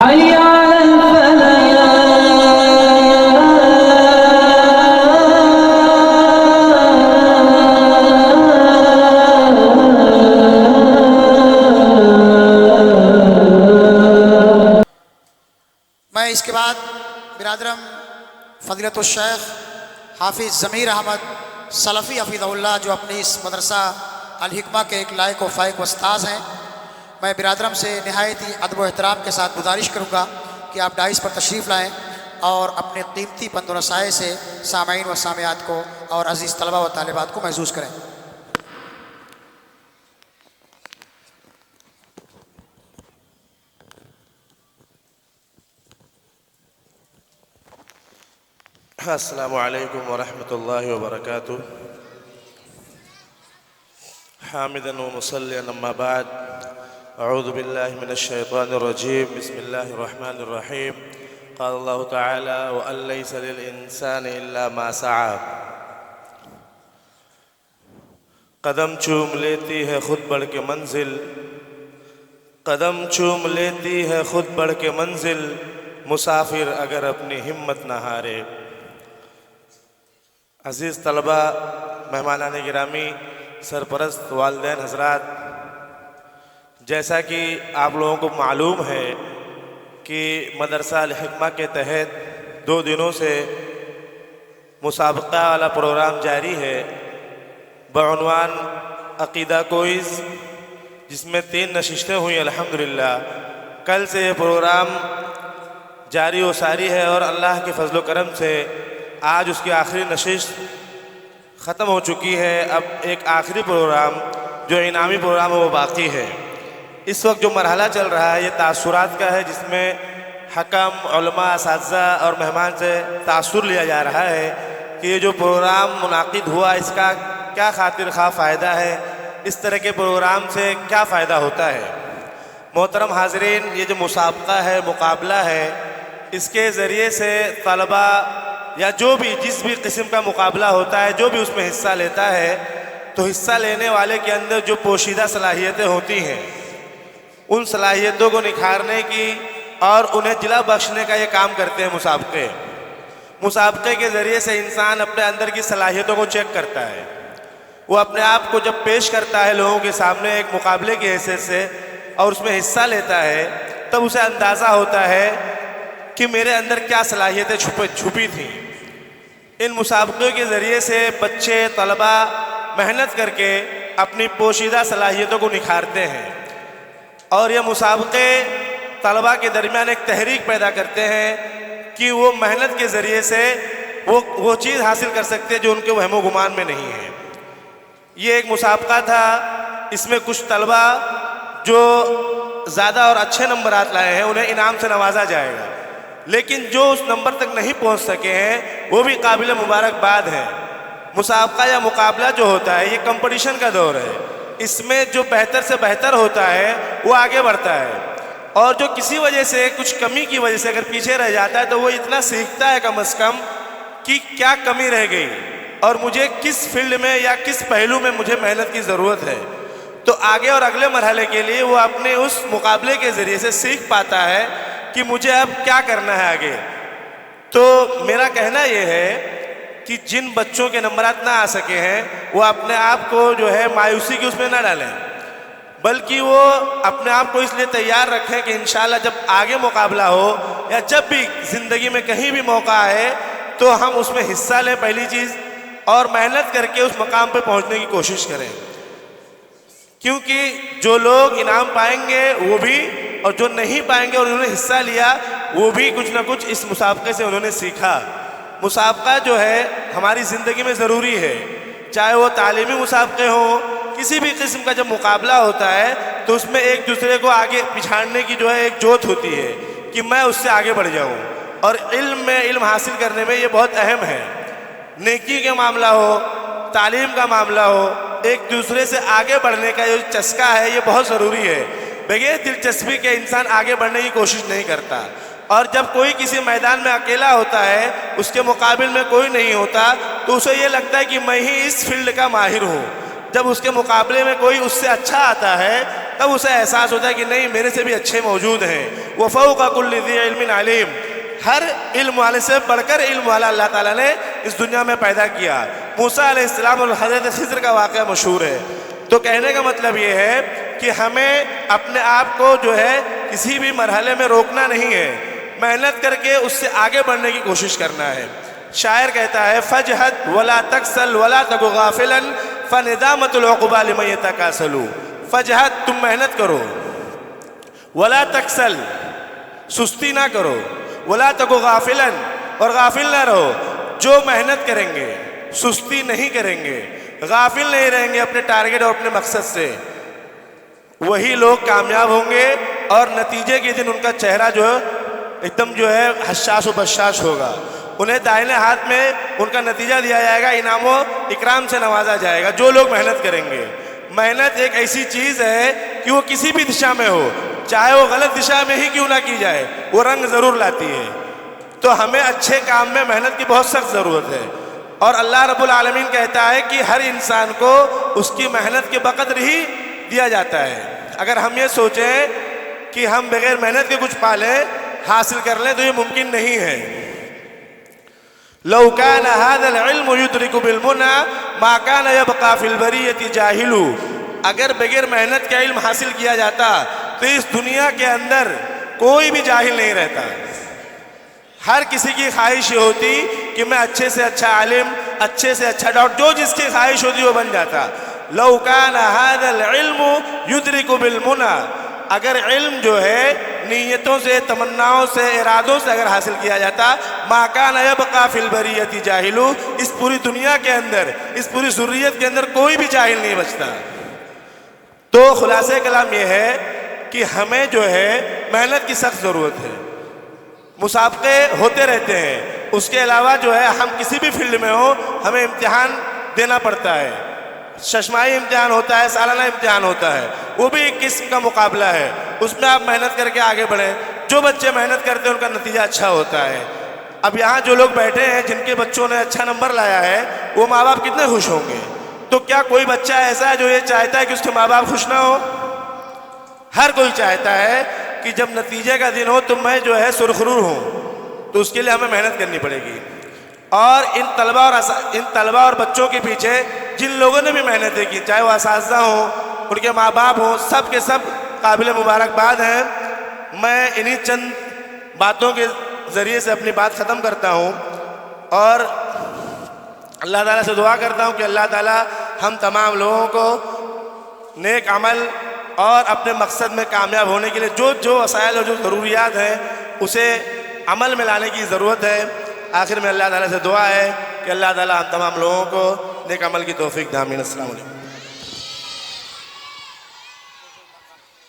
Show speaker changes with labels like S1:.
S1: حي على
S2: میں اس کے بعد برادرم فضیلت الشیخ حافظ ضمیر احمد سلفی حفیظہ اللہ جو اپنی اس مدرسہ الحکمہ کے ایک لائق و فائق استاذ ہیں، میں برادرم سے نہایت ہی ادب و احترام کے ساتھ گزارش کروں گا کہ آپ ڈائس پر تشریف لائیں اور اپنے قیمتی پند و نصائح سے سامعین و سامعات کو اور عزیز طلبہ و طالبات کو محظوظ کریں۔
S3: السلام علیکم ورحمۃ اللہ وبرکاتہ۔ حامدا ومصلیا اما بعد، اعوذ باللہ من الشیطان الرجیم، بسم اللہ الرحمن الرحیم۔ قال اللہ تعالی وان لیس للانسان الا ما سعی۔ قدم چوم لیتی ہے خود بڑھ کے منزل، قدم چوم لیتی ہے خود بڑھ کے منزل، مسافر اگر اپنی ہمت نہ ہارے۔ عزیز طلبہ، مہمانان گرامی، سرپرست والدین حضرات، جیسا کہ آپ لوگوں کو معلوم ہے کہ مدرسہ الحکمہ کے تحت 2 دنوں سے مسابقہ والا پروگرام جاری ہے بعنوان عقیدہ کوئز، جس میں 3 نشستیں ہوئی الحمدللہ۔ کل سے یہ پروگرام جاری و ساری ہے اور اللہ کے فضل و کرم سے آج اس کی آخری نشست ختم ہو چکی ہے۔ اب ایک آخری پروگرام جو انعامی پروگرام ہے وہ باقی ہے۔ اس وقت جو مرحلہ چل رہا ہے یہ تاثرات کا ہے، جس میں حکم، علماء، اساتذہ اور مہمان سے تاثر لیا جا رہا ہے کہ یہ جو پروگرام منعقد ہوا اس کا کیا خاطر خواہ فائدہ ہے، اس طرح کے پروگرام سے کیا فائدہ ہوتا ہے۔ محترم حاضرین، یہ جو مسابقہ ہے، مقابلہ ہے، اس کے ذریعے سے طلبہ یا جو بھی جس بھی قسم کا مقابلہ ہوتا ہے، جو بھی اس میں حصہ لیتا ہے، تو حصہ لینے والے کے اندر جو پوشیدہ صلاحیتیں ہوتی ہیں، ان صلاحیتوں کو نکھارنے کی اور انہیں جلا بخشنے کا یہ کام کرتے ہیں مسابقے۔ مسابقے کے ذریعے سے انسان اپنے اندر کی صلاحیتوں کو چیک کرتا ہے۔ وہ اپنے آپ کو جب پیش کرتا ہے لوگوں کے سامنے ایک مقابلے کی حیثیت سے اور اس میں حصہ لیتا ہے، تب اسے اندازہ ہوتا ہے کہ میرے اندر کیا صلاحیتیں چھپی تھیں۔ ان مسابقوں کے ذریعے سے بچے، طلبہ محنت کر کے اپنی پوشیدہ صلاحیتوں کو نکھارتے ہیں، اور یہ مسابقے طلبہ کے درمیان ایک تحریک پیدا کرتے ہیں کہ وہ محنت کے ذریعے سے وہ چیز حاصل کر سکتے ہیں جو ان کے وہم و گمان میں نہیں ہے۔ یہ ایک مسابقہ تھا، اس میں کچھ طلبہ جو زیادہ اور اچھے نمبرات لائے ہیں انہیں انعام سے نوازا جائے گا، لیکن جو اس نمبر تک نہیں پہنچ سکے ہیں وہ بھی قابل مبارکباد ہے۔ مسابقہ یا مقابلہ جو ہوتا ہے یہ کمپٹیشن کا دور ہے، اس میں جو بہتر سے بہتر ہوتا ہے وہ آگے بڑھتا ہے، اور جو کسی وجہ سے کچھ کمی کی وجہ سے اگر پیچھے رہ جاتا ہے تو وہ اتنا سیکھتا ہے کم از کم کہ کیا کمی رہ گئی اور مجھے کس فیلڈ میں یا کس پہلو میں مجھے محنت کی ضرورت ہے، تو آگے اور اگلے مرحلے کے لیے وہ اپنے اس مقابلے کے ذریعے سے سیکھ پاتا ہے کہ مجھے اب کیا کرنا ہے آگے۔ تو میرا کہنا یہ ہے کہ جن بچوں کے نمبرات نہ آ سکے ہیں وہ اپنے آپ کو جو ہے مایوسی کی اس میں نہ ڈالیں، بلکہ وہ اپنے آپ کو اس لیے تیار رکھیں کہ انشاءاللہ جب آگے مقابلہ ہو یا جب بھی زندگی میں کہیں بھی موقع آئے تو ہم اس میں حصہ لیں پہلی چیز، اور محنت کر کے اس مقام پہ پہنچنے کی کوشش کریں، کیونکہ جو لوگ انعام پائیں گے وہ بھی، اور جو نہیں پائیں گے اور انہوں نے حصہ لیا وہ بھی کچھ نہ کچھ اس مسابقے سے انہوں نے سیکھا۔ مسابقہ جو ہے ہماری زندگی میں ضروری ہے، چاہے وہ تعلیمی مسابقے ہوں، کسی بھی قسم کا جب مقابلہ ہوتا ہے تو اس میں ایک دوسرے کو آگے پچھاڑنے کی جو ہے ایک جوت ہوتی ہے کہ میں اس سے آگے بڑھ جاؤں، اور علم میں علم حاصل کرنے میں یہ بہت اہم ہے۔ نیکی کا معاملہ ہو، تعلیم کا معاملہ ہو، ایک دوسرے سے آگے بڑھنے کا جو چسکا ہے یہ بہت ضروری ہے۔ بغیر دلچسپی کے انسان آگے بڑھنے کی کوشش نہیں کرتا، اور جب کوئی کسی میدان میں اکیلا ہوتا ہے، اس کے مقابل میں کوئی نہیں ہوتا، تو اسے یہ لگتا ہے کہ میں ہی اس فیلڈ کا ماہر ہوں۔ جب اس کے مقابلے میں کوئی اس سے اچھا آتا ہے تب اسے احساس ہوتا ہے کہ نہیں میرے سے بھی اچھے موجود ہیں. وفوق کل ذی علم علیم، ہر علم والے سے بڑھ کر علم والا اللہ تعالیٰ نے اس دنیا میں پیدا کیا. موسیٰ علیہ السلام اور حضرت خضر کا واقعہ مشہور ہے. تو کہنے کا مطلب یہ ہے کہ ہمیں اپنے آپ کو جو ہے کسی بھی مرحلے میں روکنا نہیں ہے، محنت کر کے اس سے آگے بڑھنے کی کوشش کرنا ہے. شاعر کہتا ہے فجہد ولا تکسل ولا تک غافلا فندامت العقبی لمن یتکاسل. فجہد، تم محنت کرو، ولا تکسل، سستی نہ کرو، ولا تک غافلا، اور غافل نہ رہو. جو محنت کریں گے، سستی نہیں کریں گے، غافل نہیں رہیں گے اپنے ٹارگٹ اور اپنے مقصد سے، وہی لوگ کامیاب ہوں گے. اور نتیجے کے دن ان کا چہرہ جو ہے ایک دم جو ہے حشاش و بشاش ہوگا. انہیں دائنے ہاتھ میں ان کا نتیجہ دیا جائے گا، انعام و اکرام سے نوازا جائے گا. جو لوگ محنت کریں گے، محنت ایک ایسی چیز ہے کہ وہ کسی بھی دشا میں ہو، چاہے وہ غلط دشا میں ہی کیوں نہ کی جائے، وہ رنگ ضرور لاتی ہے. تو ہمیں اچھے کام میں محنت کی بہت سخت ضرورت ہے. اور اللہ رب العالمین کہتا ہے کہ ہر انسان کو اس کی محنت کے بقدر ہی دیا جاتا ہے. اگر ہم یہ سوچیں کہ ہم بغیر محنت کے کچھ پالیں، حاصل کر لیں، تو یہ ممکن نہیں ہے. لو كان هذا العلم يدرك بالمنى ما كان يبقى في البرية جاهل. اگر بغیر محنت کا علم حاصل کیا جاتا تو اس دنیا کے اندر کوئی بھی جاہل نہیں رہتا. ہر کسی کی خواہش یہ ہوتی کہ میں اچھے سے اچھا عالم، اچھے سے اچھا ڈاکٹر، جو جس کی خواہش ہوتی وہ بن جاتا. لو كان هذا العلم يدرك بالمنى، اگر علم جو ہے نیتوں سے، تمناؤں سے، ارادوں سے اگر حاصل کیا جاتا، ما كان يبقى في البرية جاہل، اس پوری دنیا کے اندر، اس پوری ذریت کے اندر کوئی بھی جاہل نہیں بچتا. تو خلاصہ کلام یہ ہے کہ ہمیں جو ہے محنت کی سخت ضرورت ہے. مسابقے ہوتے رہتے ہیں، اس کے علاوہ جو ہے ہم کسی بھی فیلڈ میں ہوں ہمیں امتحان دینا پڑتا ہے. ششماہی امتحان ہوتا ہے، سالانہ امتحان ہوتا ہے، وہ بھی ایک قسم کا مقابلہ ہے. اس میں آپ محنت کر کے آگے بڑھیں. جو بچے محنت کرتے ہیں ان کا نتیجہ اچھا ہوتا ہے. اب یہاں جو لوگ بیٹھے ہیں جن کے بچوں نے اچھا نمبر لایا ہے، وہ ماں باپ کتنے خوش ہوں گے. تو کیا کوئی بچہ ایسا ہے جو یہ چاہتا ہے کہ اس کے ماں باپ خوش نہ ہو؟ ہر کوئی چاہتا ہے کہ جب نتیجے کا دن ہو تو میں جو ہے سرخرور ہوں. تو اس کے لیے ہمیں محنت کرنی پڑے گی. اور ان طلبہ اور بچوں کے پیچھے جن لوگوں نے بھی محنتیں کی، چاہے وہ اساتذہ ہوں، ان کے ماں باپ ہوں، سب کے سب قابل مبارکباد ہیں. میں انہی چند باتوں کے ذریعے سے اپنی بات ختم کرتا ہوں اور اللہ تعالیٰ سے دعا کرتا ہوں کہ اللہ تعالیٰ ہم تمام لوگوں کو نیک عمل اور اپنے مقصد میں کامیاب ہونے کے لیے جو جو وسائل اور جو ضروریات ہیں اسے عمل میں لانے کی ضرورت ہے. آخر میں اللہ تعالیٰ سے دعا ہے کہ اللہ تعالیٰ ہم تمام لوگوں کو نیک عمل کی توفیق دے. آمین. السلام علیکم.